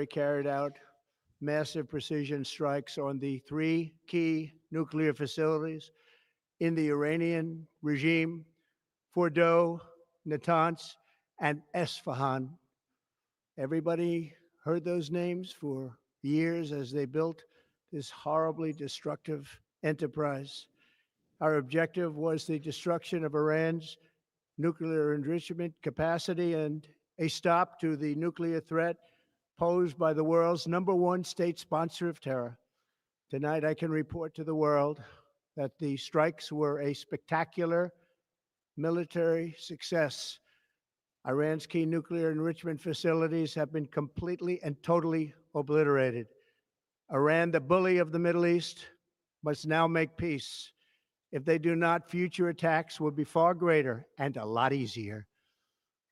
carried out massive precision strikes on the three key nuclear facilities in the Iranian regime: Fordow, Natanz, and Esfahan. Everybody heard those names for years as they built this horribly destructive enterprise. Our objective was the destruction of Iran's nuclear enrichment capacity and a stop to the nuclear threat posed by the world's number one state sponsor of terror. Tonight, I can report to the world that the strikes were a spectacular military success. Iran's key nuclear enrichment facilities have been completely and totally obliterated. Iran, the bully of the Middle East, must now make peace. If they do not, future attacks will be far greater and a lot easier.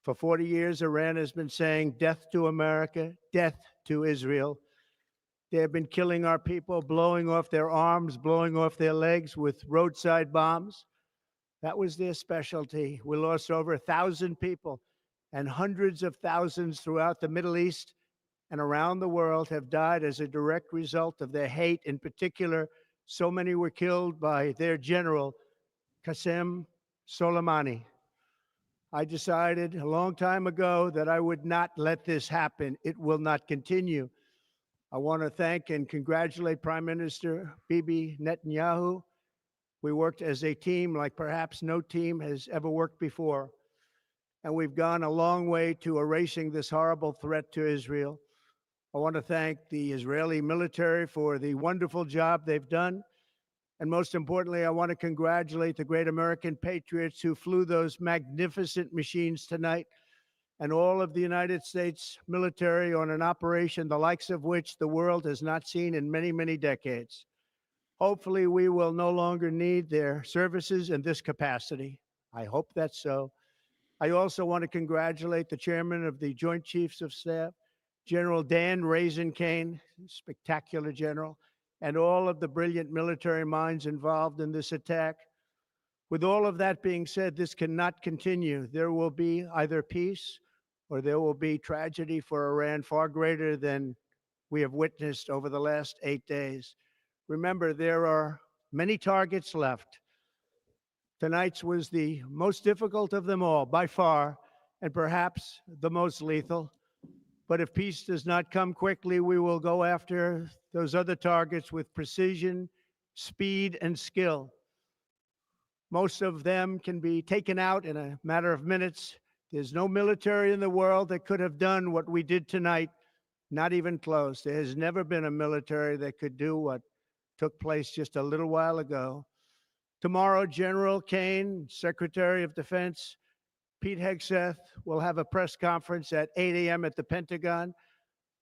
For 40 years, Iran has been saying death to America, death to Israel. They have been killing our people, blowing off their arms, blowing off their legs with roadside bombs. That was their specialty. We lost over 1,000 people, and hundreds of thousands throughout the Middle East and around the world have died as a direct result of their hate. In particular, so many were killed by their general, Qasem Soleimani. I decided a long time ago that I would not let this happen. It will not continue. I want to thank and congratulate Prime Minister Bibi Netanyahu. We worked as a team like perhaps no team has ever worked before. And we've gone a long way to erasing this horrible threat to Israel. I want to thank the Israeli military for the wonderful job they've done. And most importantly, I want to congratulate the great American patriots who flew those magnificent machines tonight, and all of the United States military on an operation the likes of which the world has not seen in many, many decades. Hopefully, we will no longer need their services in this capacity. I hope that's so. I also want to congratulate the chairman of the Joint Chiefs of Staff, General Dan Raisin Kane, spectacular general, and all of the brilliant military minds involved in this attack. With all of that being said, this cannot continue. There will be either peace or there will be tragedy for Iran far greater than we have witnessed over the last 8 days. Remember, there are many targets left. Tonight's was the most difficult of them all, by far, and perhaps the most lethal. But if peace does not come quickly, we will go after those other targets with precision, speed, and skill. Most of them can be taken out in a matter of minutes. There's no military in the world that could have done what we did tonight, not even close. There has never been a military that could do what took place just a little while ago. Tomorrow, General Kane, Secretary of Defense, Pete Hegseth will have a press conference at 8 a.m. at the Pentagon.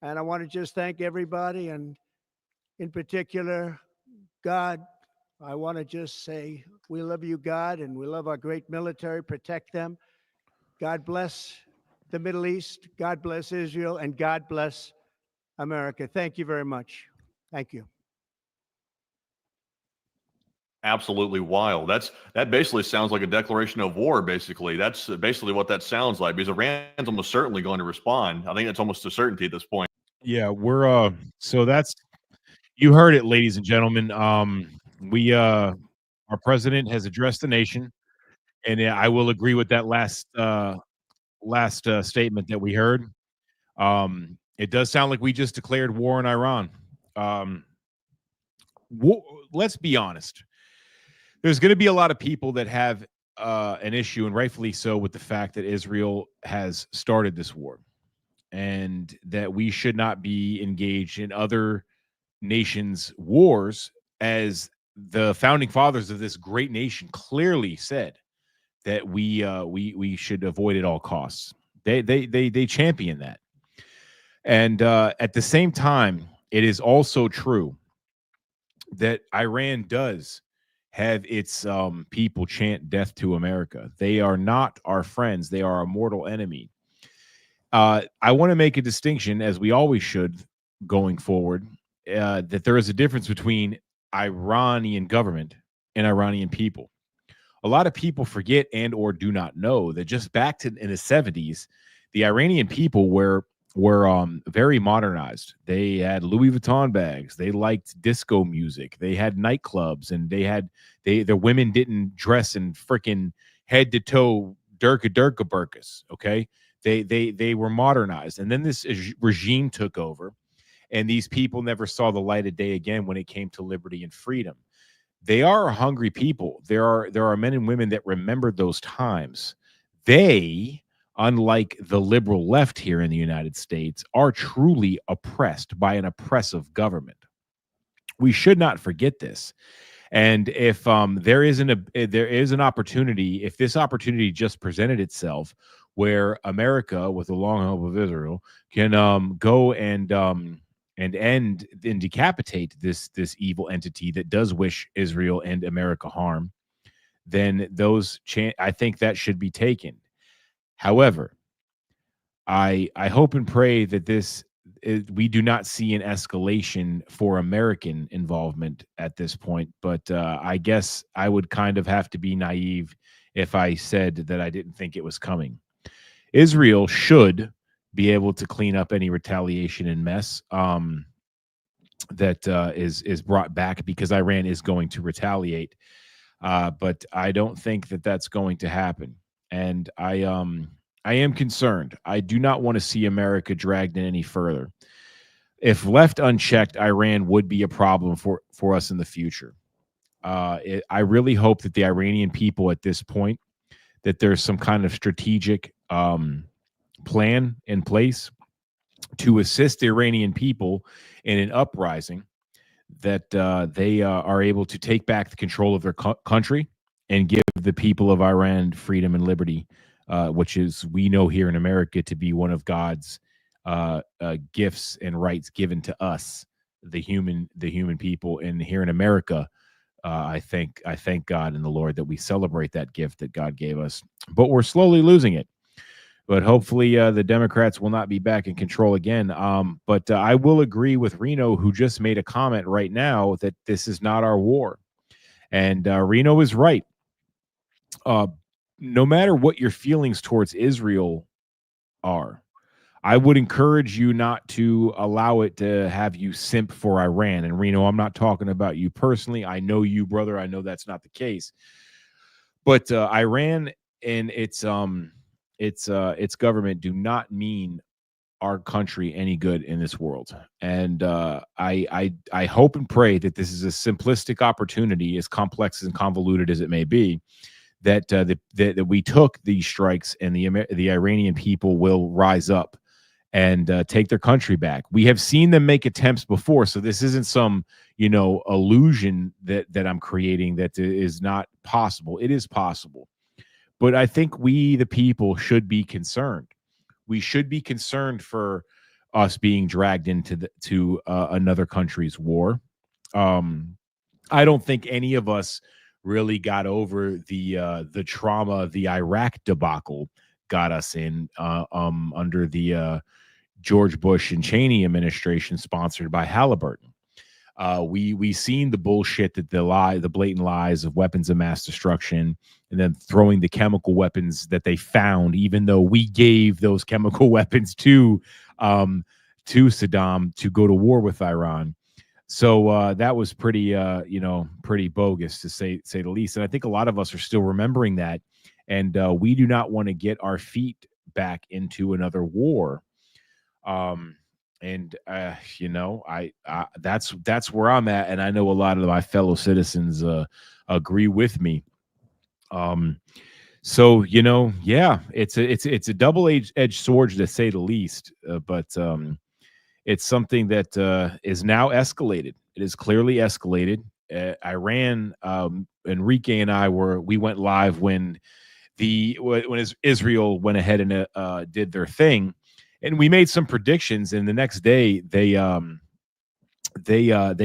And I want to just thank everybody, and in particular, God. I want to just say we love you, God, and we love our great military. Protect them. God bless the Middle East. God bless Israel, and God bless America. Thank you very much. Thank you. Absolutely wild. That basically sounds like a declaration of war. Basically, that's basically what that sounds like, because Iran's almost certainly going to respond. I think it's almost a certainty at this point. Yeah, we're so that's you heard it, ladies and gentlemen. We our president has addressed the nation, and I will agree with that last statement that we heard. It does sound like we just declared war on Iran. Let's be honest. There's going to be a lot of people that have an issue, and rightfully so, with the fact that Israel has started this war, and that we should not be engaged in other nations' wars, as the founding fathers of this great nation clearly said that we should avoid at all costs. They champion that, and at the same time, it is also true that Iran does have its people chant death to America. They are not our friends. They are our mortal enemy. I want to make a distinction, as we always should going forward, that there is a difference between Iranian government and Iranian people. A lot of people forget and or do not know that just back in the 70s, the Iranian people were were very modernized. They had Louis Vuitton bags. They liked disco music. They had nightclubs, and the women didn't dress in freaking head to toe Durka burkas. Okay, they were modernized, and then this regime took over, and these people never saw the light of day again when it came to liberty and freedom. They are a hungry people. There are men and women that remembered those times. They, unlike the liberal left here in the United States, are truly oppressed by an oppressive government. We should not forget this. And if there is an opportunity, if this opportunity just presented itself, where America, with the long hope of Israel, can go and end and decapitate this evil entity that does wish Israel and America harm, then I think that should be taken. However, I hope and pray that we do not see an escalation for American involvement at this point. But I guess I would kind of have to be naive if I said that I didn't think it was coming. Israel should be able to clean up any retaliation and mess that is brought back, because Iran is going to retaliate. But I don't think that that's going to happen. And I am concerned. I do not want to see America dragged in any further. If left unchecked, Iran would be a problem for us in the future. I really hope that the Iranian people at this point, that there's some kind of strategic plan in place to assist the Iranian people in an uprising, that they are able to take back the control of their country and give the people of Iran freedom and liberty, which is, we know here in America, to be one of God's gifts and rights given to us, the human people. And here in America, I thank God and the Lord that we celebrate that gift that God gave us. But we're slowly losing it. But hopefully the Democrats will not be back in control again. But I will agree with Reno, who just made a comment right now that this is not our war. And Reno is right. No matter what your feelings towards Israel are, I would encourage you not to allow it to have you simp for Iran. And Reno, I'm not talking about you personally. I know you, brother. I know that's not the case. But Iran and its government do not mean our country any good in this world. And I hope and pray that this is a simplistic opportunity, as complex and convoluted as it may be, that that we took these strikes, and the Iranian people will rise up and take their country back. We have seen them make attempts before, so this isn't some illusion that I'm creating that is not possible. It is possible. But I think we, the people, should be concerned. We should be concerned for us being dragged into another country's war. I don't think any of us really got over the trauma the Iraq debacle got us in under the George Bush and Cheney administration, sponsored by Halliburton. We seen the bullshit, that the blatant lies of weapons of mass destruction, and then throwing the chemical weapons that they found, even though we gave those chemical weapons to Saddam to go to war with Iran. So that was pretty bogus, to say the least. And I think a lot of us are still remembering that, and we do not want to get our feet back into another war. And that's where I'm at, and I know a lot of my fellow citizens agree with me. So yeah, it's a double-edged sword, to say the least. But it's something that is now escalated. It is clearly escalated. Iran, Enrique and I we went live when Israel went ahead and did their thing. And we made some predictions, and the next day they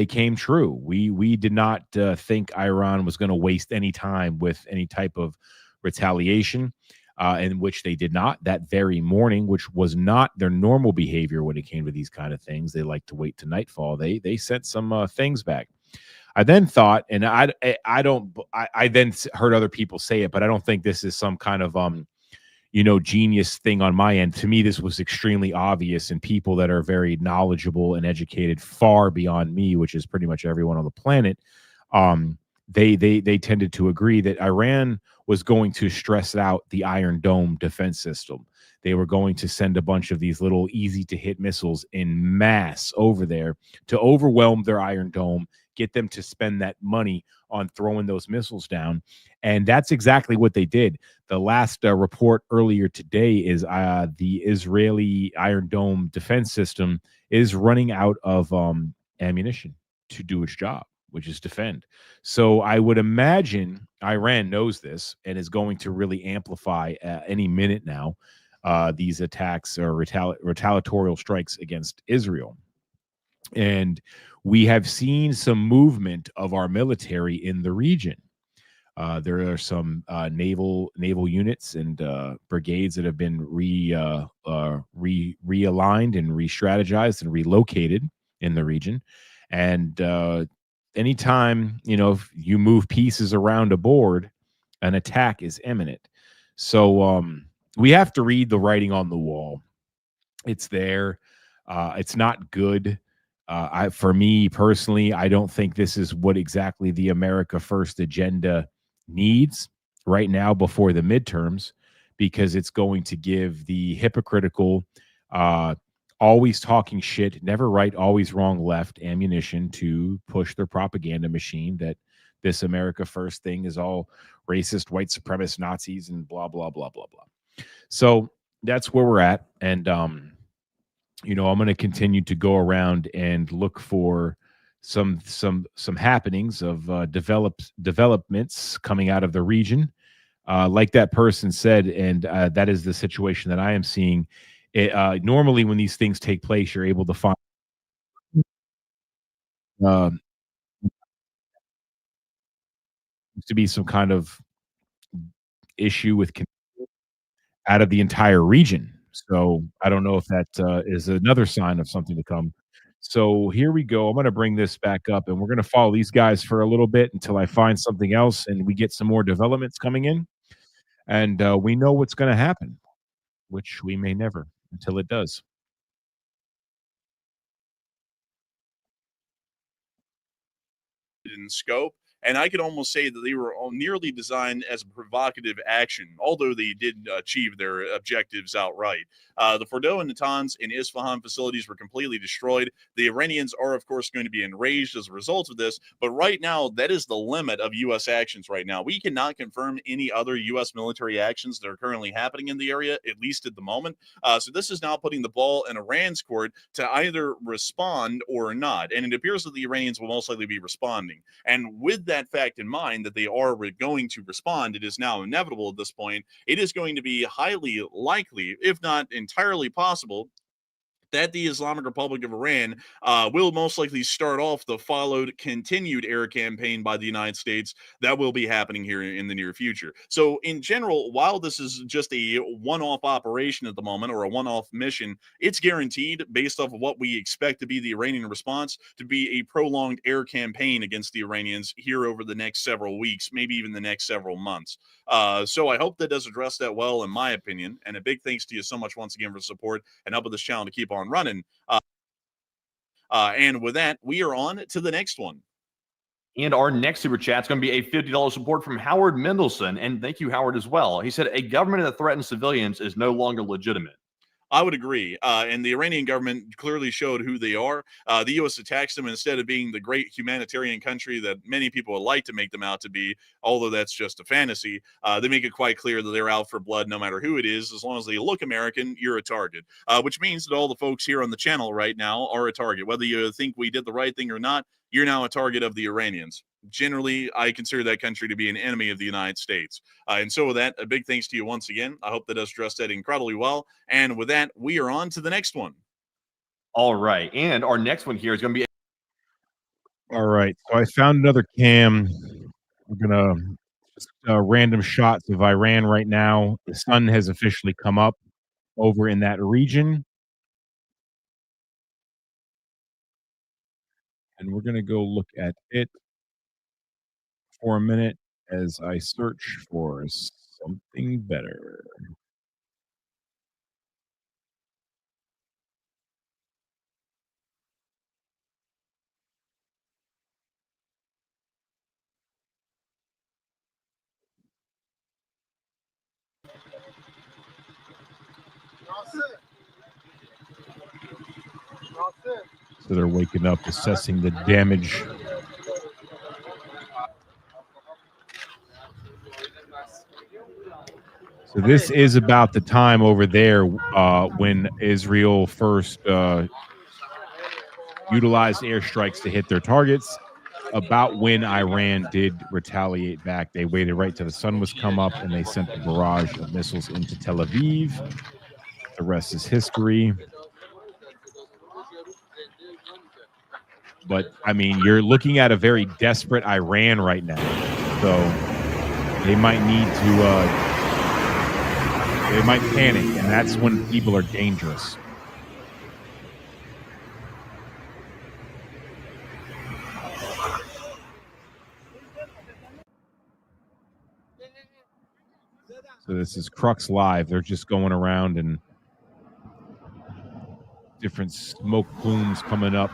came true. We did not think Iran was going to waste any time with any type of retaliation, in which they did not that very morning, which was not their normal behavior when it came to these kind of things. They like to wait to nightfall. They sent some things back. I then thought, and I then heard other people say it, but I don't think this is some kind of genius thing on my end. To me, this was extremely obvious, and people that are very knowledgeable and educated far beyond me, which is pretty much everyone on the planet, um, they tended to agree that Iran was going to stress out the Iron Dome defense system. They were going to send a bunch of these little easy to hit missiles in mass over there to overwhelm their Iron Dome, get them to spend that money on throwing those missiles down. And that's exactly what they did. The last report earlier today is the Israeli Iron Dome defense system is running out of ammunition to do its job, which is defend. So I would imagine Iran knows this and is going to really amplify any minute now these attacks or retaliatorial strikes against Israel. And we have seen some movement of our military in the region. There are some naval units and brigades that have been realigned and re-strategized and relocated in the region. And anytime if you move pieces around a board, an attack is imminent. So we have to read the writing on the wall. It's there. It's not good. For me personally, I don't think this is what exactly the America First agenda needs right now before the midterms, because it's going to give the hypocritical, always talking shit, never right, always wrong left ammunition to push their propaganda machine that this America First thing is all racist, white supremacist, Nazis, and blah, blah, blah, blah, blah. So that's where we're at. And, I'm going to continue to go around and look for some happenings of developments coming out of the region, like that person said, and that is the situation that I am seeing. Normally, when these things take place, you're able to find uh, to be some kind of issue with out of the entire region. So I don't know if that is another sign of something to come. So here we go. I'm going to bring this back up, and we're going to follow these guys for a little bit until I find something else and we get some more developments coming in. And we know what's going to happen, which we may never until it does. in scope. And I could almost say that they were all nearly designed as a provocative action, although they did achieve their objectives outright. The Fordow and Natanz and Isfahan facilities were completely destroyed. The Iranians are, of course, going to be enraged as a result of this. But right now, that is the limit of U.S. actions right now. We cannot confirm any other U.S. military actions that are currently happening in the area, at least at the moment. So this is now putting the ball in Iran's court to either respond or not. And it appears that the Iranians will most likely be responding. And with that fact in mind, that they are going to respond, it is now inevitable at this point. It is going to be highly likely, if not entirely possible, that the Islamic Republic of Iran will most likely start off the followed continued air campaign by the United States that will be happening here in the near future. So, in general, while this is just a one off operation at the moment or a one off mission, it's guaranteed, based off of what we expect to be the Iranian response, to be a prolonged air campaign against the Iranians here over the next several weeks, maybe even the next several months. So I hope that does address that well, in my opinion. And a big thanks to you so much once again for support and helping this channel to keep on running. And with that, we are on to the next one. And our next super chat is going to be a $50 support from Howard Mendelson. And thank you, Howard, as well. He said, a government that threatens civilians is no longer legitimate. I would agree. And the Iranian government clearly showed who they are. The U.S. attacks them instead of being the great humanitarian country that many people would like to make them out to be, although that's just a fantasy. They make it quite clear that they're out for blood no matter who it is. As long as they look American, you're a target, which means that all the folks here on the channel right now are a target. Whether you think we did the right thing or not, you're now a target of the Iranians. Generally, I consider that country to be an enemy of the United States. And so with that, a big thanks to you once again. I hope that does address that incredibly well. And with that, we are on to the next one. All right. And our next one here is going to be. All right. So I found another cam. We're going to just random shots of Iran right now. The sun has officially come up over in that region. And we're going to go look at it for a minute as I search for something better. So they're waking up, assessing the damage. So this is about the time over there when Israel first utilized airstrikes to hit their targets. About when Iran did retaliate back. They waited right till the sun was come up and they sent a barrage of missiles into Tel Aviv. The rest is history. But I mean, you're looking at a very desperate Iran right now. So they might need to they might panic, and that's when people are dangerous. So this is Crux Live. They're just going around and different smoke plumes coming up.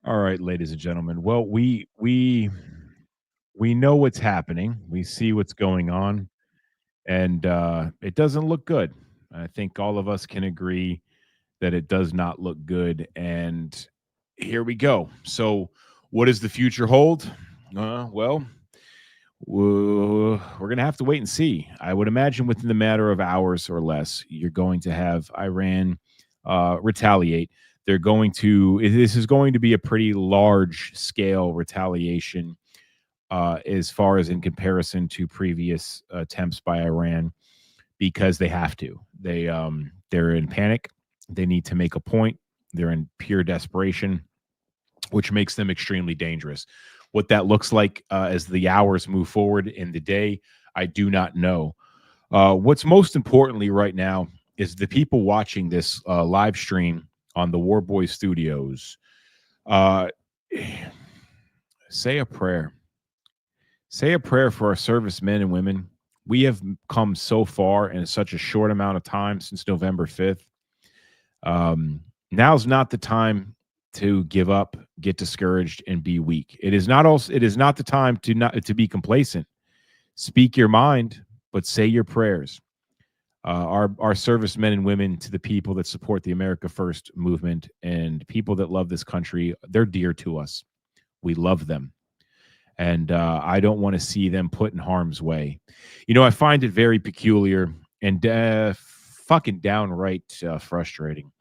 All right, ladies and gentlemen. Well, we know what's happening. We see what's going on, and it doesn't look good. I think all of us can agree that it does not look good. And here we go. So, what does the future hold? Well, we're going to have to wait and see. I would imagine within the matter of hours or less, you're going to have Iran retaliate. They're going to, this is going to be a pretty large scale retaliation as far as in comparison to previous attempts by Iran, because they have to. They're in panic. They need to make a point. They're in pure desperation, which makes them extremely dangerous. What that looks like as the hours move forward in the day, I do not know. What's most importantly right now is the people watching this live stream on the War Boy Studios. Say a prayer. Say a prayer for our servicemen and women. We have come so far in such a short amount of time since November 5th. Now's not the time to give up, get discouraged, and be weak. It is not the time to be complacent. Speak your mind, but say your prayers. Our servicemen and women, to the people that support the America First movement and people that love this country, they're dear to us. We love them. And I don't want to see them put in harm's way. You know, I find it very peculiar and fucking downright frustrating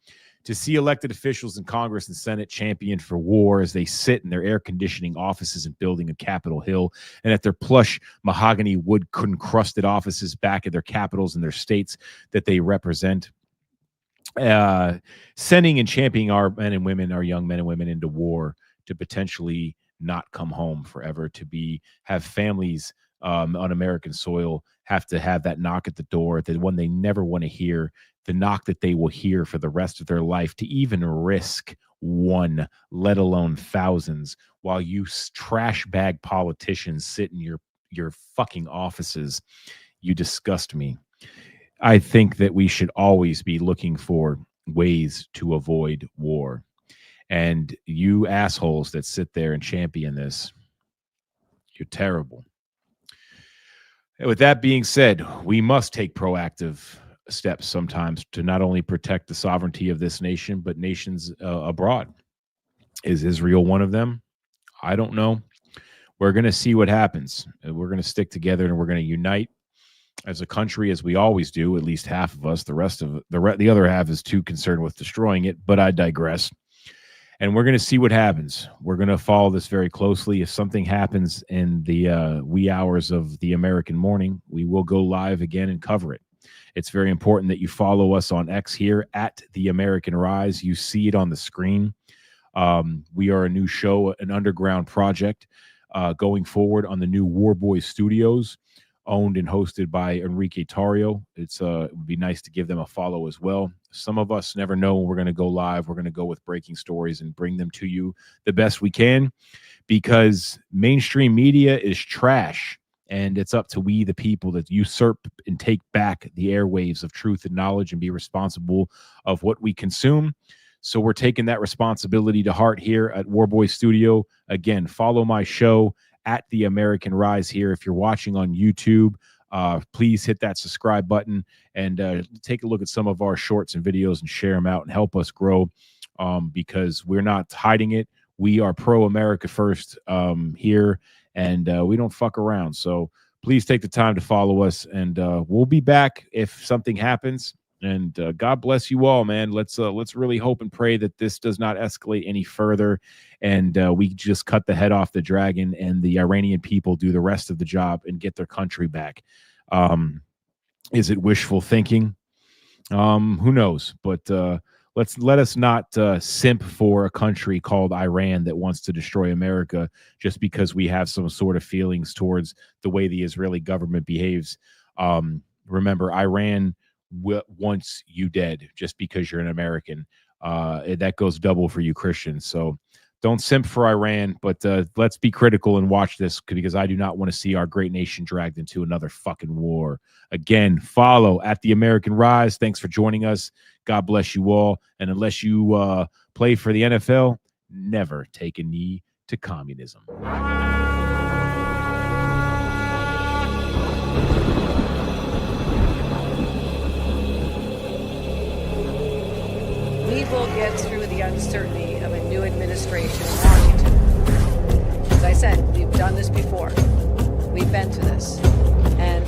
to see elected officials in Congress and Senate championed for war as they sit in their air conditioning offices and building on Capitol Hill, and at their plush mahogany wood encrusted offices back at their capitals and their states that they represent, sending and championing our men and women, our young men and women, into war to potentially not come home forever, to have families on American soil have to have that knock at the door, the one they never want to hear, the knock that they will hear for the rest of their life, to even risk one, let alone thousands, while you trash bag politicians sit in your fucking offices. You disgust me. I think that we should always be looking for ways to avoid war. And you assholes that sit there and champion this, you're terrible. And with that being said, we must take proactive steps sometimes to not only protect the sovereignty of this nation, but nations abroad. Is Israel one of them? I don't know. We're going to see what happens. We're going to stick together and we're going to unite as a country, as we always do, at least half of us. The rest of the other half is too concerned with destroying it, but I digress. And we're going to see what happens. We're going to follow this very closely. If something happens in the wee hours of the American morning, we will go live again and cover it. It's very important that you follow us on X here at The American Rise. You see it on the screen. We are a new show, an underground project going forward on the new War Boy Studios, owned and hosted by Enrique Tario. It would be nice to give them a follow as well. Some of us never know when we're going to go live. We're going to go with breaking stories and bring them to you the best we can, because mainstream media is trash. And it's up to we, the people, that usurp and take back the airwaves of truth and knowledge and be responsible of what we consume. So we're taking that responsibility to heart here at Warboy Studio. Again, follow my show at The American Rise here. If you're watching on YouTube, please hit that subscribe button and take a look at some of our shorts and videos and share them out and help us grow, because we're not hiding it. We are pro-America first here, and we don't fuck around. So please take the time to follow us, and we'll be back if something happens. And God bless you all, man. Let's really hope and pray that this does not escalate any further, and we just cut the head off the dragon, and the Iranian people do the rest of the job and get their country back. Is it wishful thinking? Who knows? But let us not simp for a country called Iran that wants to destroy America just because we have some sort of feelings towards the way the Israeli government behaves. Remember, Iran wants you dead just because you're an American. That goes double for you Christians. So don't simp for Iran, but let's be critical and watch this, because I do not want to see our great nation dragged into another fucking war. Again, follow at The American Rise. Thanks for joining us. God bless you all. And unless you play for the NFL, never take a knee to communism. We will get through the uncertainty of a new administration in Washington. As I said, we've done this before. We've been to this. And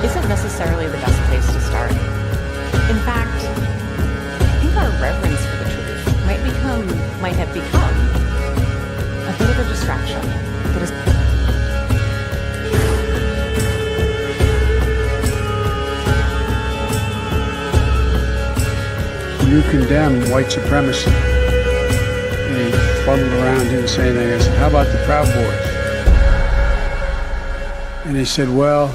isn't necessarily the best place to start. In fact, I think our reverence for the truth might have become a bit of a distraction that is you condemn white supremacy. And he fuddled around, didn't say anything. I said, how about the Proud Boys? And he said, well,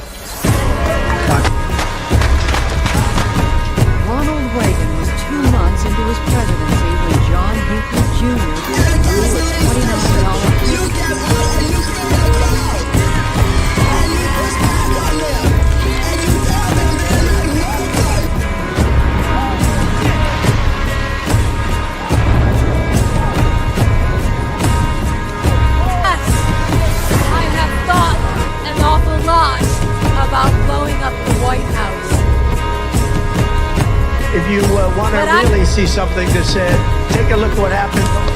Ronald Reagan was 2 months into his presidency when John Hinckley Jr. blew a $20 million about blowing up the White House. If you want to really see something that said, take a look what happened